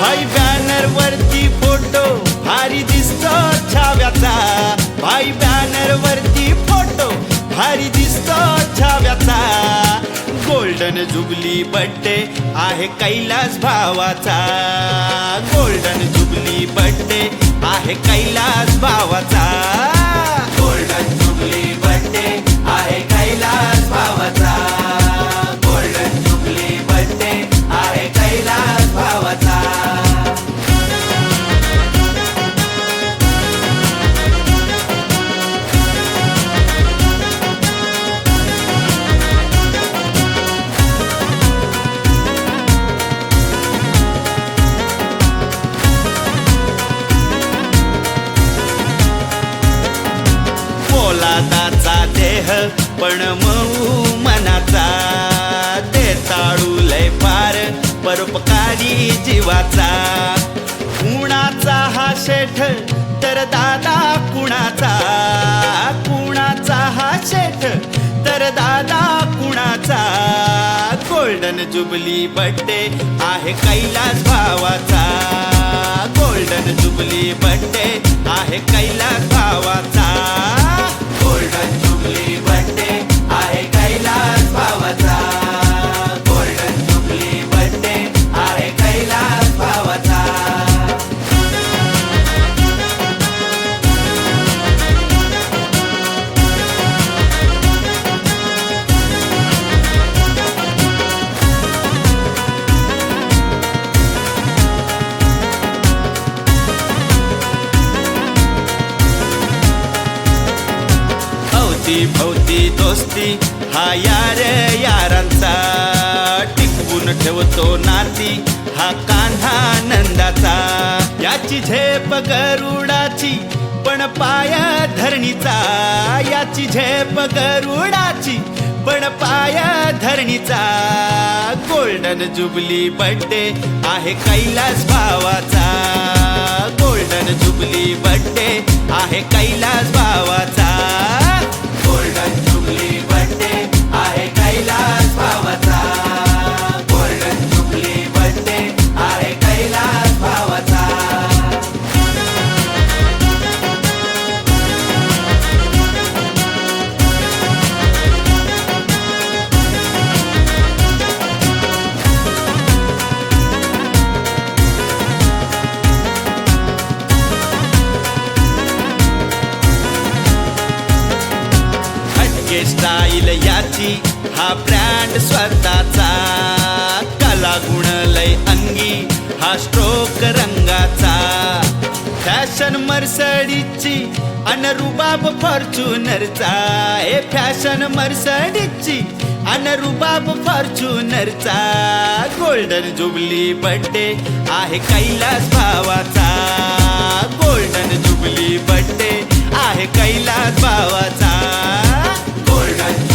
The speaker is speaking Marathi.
भाई बॅनर वरती फोटो भारी दिसतो छाव्याचा, भाई बॅनर वरती फोटो भारी दिसतो छाव्याचा. गोल्डन जुबली बर्थडे आहे कैलास भावाचा, गोल्डन जुबली बर्थडे आहे कैलास भावाचा. गोल्डन जुबली बर्थडे आहे कैलास भावाचा, गोल्डन जुबली बर्थडे आहे कैलास भावाचा. पोलादाचा देह पण मऊ मनाचा, ते ताळू लय पार परोपकारी जीवाचा. कुणाचा हा शेठ तर दादा कुणाचा, कुणाचा हा शेठ तर दादा कुणाचा. गोल्डन जुबली बर्थडे आहे कैलास भावाचा, गोल्डन जुबली बर्थडे आहे कैलास भावाचा. गोल्डन जुबली बर्थडे आहे कैलास भावाचा, गोल्डन जुबली बर्थडे आहे कैलास भावाचा. भोवती दोस्ती हा यार यारांचा, टिकवून ठेवतो नाती हा कान्हा नंदाचा. याची झेप गरुडाची पण पाय धरणीचा, याची झेप गरुडाची पण पाय धरणीचा. गोल्डन जुबली बर्थडे आहे कैलास भावाचा, गोल्डन जुबली बर्थडे आहे कैलास भावाचा. गोल्डन जुबली बर्थडे आहे कैलास भावाचा, गोल्डन जुबली बर्थडे आहे कैलास भावाचा. स्टाईल याची हा ब्रँड स्वतःचा, कला गुण लय अंगी हा स्ट्रोक रंगाचा. फॅशन मर्सडीजची अन रुबाब फॉर्च्युनरचा, हे फॅशन मर्सडीजची अन रुबाब फॉर्च्युनरचा. गोल्डन जुबली बर्थडे आहे कैलास भावाचा, गोल्डन जुबली बर्थडे आहे कैलास भावाचा. गोल्डन